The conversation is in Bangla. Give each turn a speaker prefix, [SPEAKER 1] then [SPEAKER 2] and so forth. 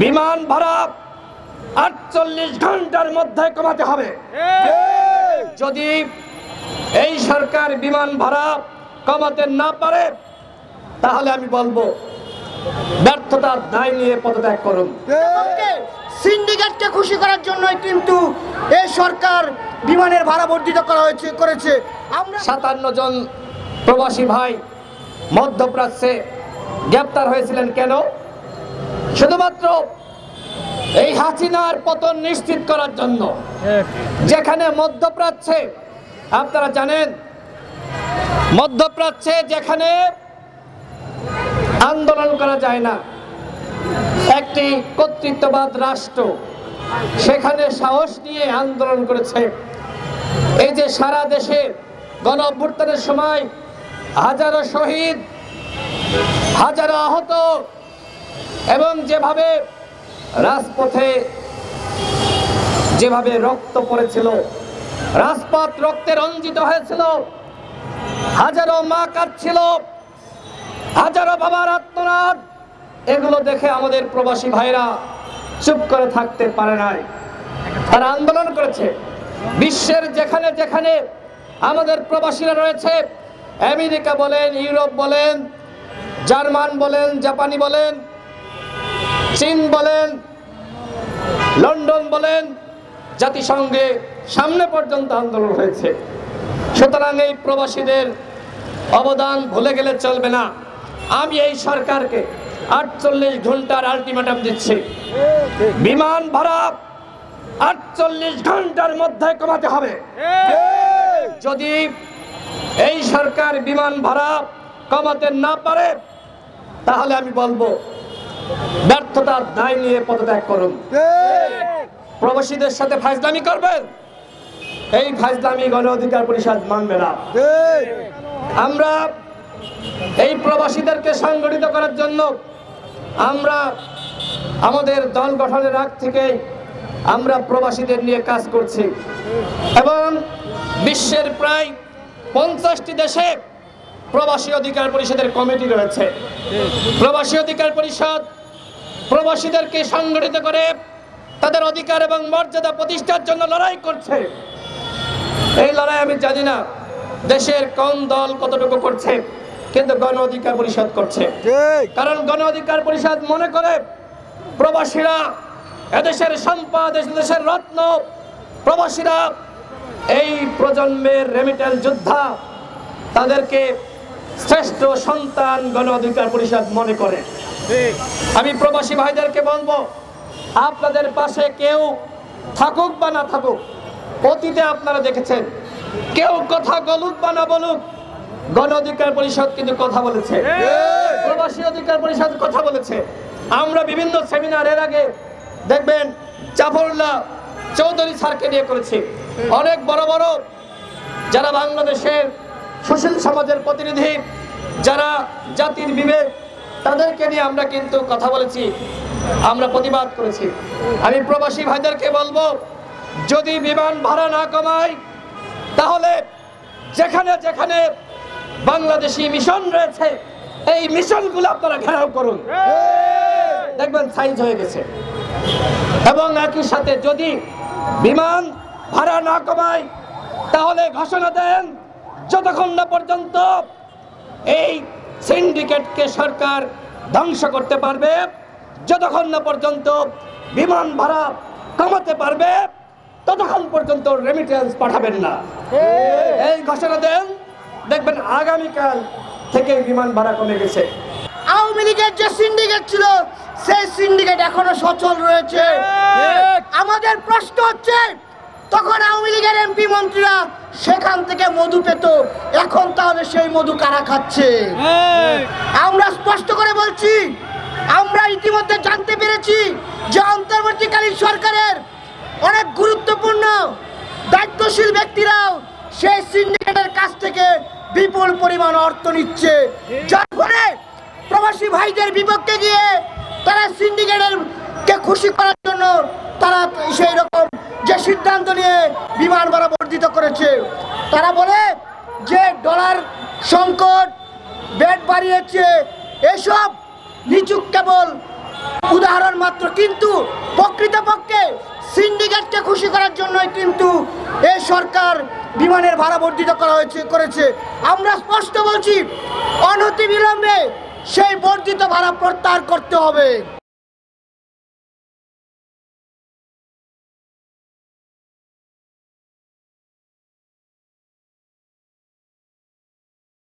[SPEAKER 1] বিমান ভাড়া ৪৮ ঘন্টার মধ্যে কমাতে হবে। যদি এই সরকার বিমান ভাড়া কমাতে না পারে তাহলে আমি বলবো ব্যর্থতার দায় নিয়ে পদত্যাগ করুন।
[SPEAKER 2] সিন্ডিকেটকে খুশি করার জন্যই কিন্তু এই সরকার বিমানের ভাড়া বর্ধিত করেছে। আমরা
[SPEAKER 1] ৫৭ জন প্রবাসী ভাই মধ্যপ্রাচ্যে গ্রেপ্তার হয়েছিলেন কেন? শুধুমাত্র এই হাসিনার পতন নিশ্চিত করার জন্য। যেখানে মধ্যপ্রাচ্যে আপনারা জানেন, মধ্যপ্রাচ্যে যেখানে আন্দোলন করা যায় না, একটি কর্তৃত্ববাদ রাষ্ট্র সেখানে সাহস নিয়ে আন্দোলন করেছে। এই যে সারা দেশে গণ অভ্যুত্থানের সময় হাজারো শহীদ, হাজারো আহত এবং যেভাবে রাজপথে যেভাবে রক্ত পড়েছিল, রাজপথ রক্তে রঞ্জিত হয়েছিল, হাজারো মা কাঁদছিল, হাজারো বাবার আত্মনাদ, এগুলো দেখে আমাদের প্রবাসী ভাইরা চুপ করে থাকতে পারে নাই। তারা আন্দোলন করেছে। বিশ্বের যেখানে যেখানে আমাদের প্রবাসীরা রয়েছে, আমেরিকা বলেন, ইউরোপ বলেন, জার্মান বলেন, জাপানি বলেন, চীন বলেন, লন্ডন বলেন, জাতিসংঘে সামনে পর্যন্ত আন্দোলন হয়েছে। সুতরাং এই প্রবাসীদের অবদান ভুলে গেলে চলবে না। আমি এই সরকারকে ৪৮ ঘন্টার আলটিমেটাম দিচ্ছি। বিমান ভাড়া ৪৮ ঘন্টার মধ্যে কমাতে হবে। যদি এই সরকার বিমান ভাড়া কমাতে না পারে তাহলে আমি বলবো ব্যর্থতার দায় নিয়ে পদত্যাগ করুন। প্রবাসীদের সাথে ফাজলামি করবেন, এই ফাজলামি গণ অধিকার পরিষদ মানবে না। আমরা এই প্রবাসীদেরকে সংগঠিত করার জন্য আমরা আমাদের দল গঠনের আগ থেকে আমরা প্রবাসীদের নিয়ে কাজ করছি এবং বিশ্বের প্রায় ৫০টি দেশে প্রবাসী অধিকার পরিষদের কমিটি রয়েছে। প্রবাসী অধিকার পরিষদ প্রবাসীদেরকে সংগঠিত করে তাদের অধিকার এবং মর্যাদা প্রতিষ্ঠার জন্য লড়াই করছে। এই লড়াই আমি জানি না দেশের কোন দল কতটুকু করছে, কিন্তু গণ অধিকার পরিষদ করছে। কারণ গণ অধিকার পরিষদ মনে করে প্রবাসীরা এদেশের সম্পদ, এদেশের রত্ন, প্রবাসীরা এই প্রজন্মের রেমিটেন্স যোদ্ধা, তাদেরকে শ্রেষ্ঠ সন্তান গণ অধিকার পরিষদ মনে করে। আমি প্রবাসী ভাইদেরকে বলবো, আপনাদের পাশে কেউ থাকুক বা না থাকুক, অতীতে আপনারা দেখেছেন কেউ কথা বলুক বা না বলুক, গণ অধিকার পরিষদ কিন্তু কথা বলেছে, প্রবাসী অধিকার পরিষদ কথা বলেছে। আমরা বিভিন্ন সেমিনার এর আগে দেখবেন জাফরুল্লাহ চৌধুরী স্যারকে নিয়ে করেছি। অনেক বড় বড় যারা বাংলাদেশের সুশীল সমাজের প্রতিনিধি, যারা জাতির বিবেক, তাদেরকে নিয়ে আমরা কিন্তু কথা বলেছি, আমরা প্রতিবাদ করেছি। আমি প্রবাসী ভাইদেরকে বলবো, যদি বিমান ভাড়া না কমায় তাহলে যেখানে যেখানে বাংলাদেশি মিশন রয়েছে এই মিশনগুলো আপনারা ঘেরাও করুন, দেখবেন সাইজ হয়ে গেছে। এবং একই সাথে যদি বিমান ভাড়া না কমায় তাহলে ঘোষণা দেন, যতক্ষণ না পর্যন্ত এই সিন্ডিকেটকে সরকার ধ্বংস করতে পারবে, যতক্ষণ না পর্যন্ত বিমান ভাড়া কমাতে পারবে, ততক্ষণ পর্যন্ত রেমিটেন্স পাঠাবেন না। এই ঘোষণা দেন, দেখবেন আগামীকাল থেকে বিমান ভাড়া কমে গেছে।
[SPEAKER 2] আওয়ামী লীগের যে সিন্ডিকেট ছিল সেই সিন্ডিকেট এখনো সচল রয়েছে। আমাদের প্রশ্ন হচ্ছে, তখন আওয়ামী লীগের এমপি মন্ত্রীরা সেখান থেকে মধু পেত, এখন তাহলে সেই মধু কারা খাচ্ছে? আমরা স্পষ্ট করে বলছি, আমরা ইতিমধ্যে জানতে পেরেছি যে অন্তর্বর্তীকালীন সরকারের অনেক গুরুত্বপূর্ণ দায়িত্বশীল ব্যক্তিরাও সেই সিন্ডিকেটের কাছ থেকে বিপুল পরিমাণ অর্থ নিচ্ছে, যার ফলে প্রবাসী ভাইদের বিপক্ষে গিয়ে তারা সিন্ডিকেটের কে খুশি করার জন্য তারা সেই রকম যে সিদ্ধান্ত নিয়ে বিমান ভাড়া বর্ধিত করেছে। তারা বলে যে ডলার সংকট, ব্যাট বাড়িয়েছে, এসব নিচুক কেবল উদাহরণ মাত্র, কিন্তু প্রকৃতপক্ষে সিন্ডিকেটকে খুশি করার জন্যই কিন্তু এই সরকার বিমানের ভাড়া বর্ধিত করেছে। আমরা স্পষ্ট বলছি, অনতিবিলম্বে সেই বর্ধিত ভাড়া প্রত্যাহার করতে হবে।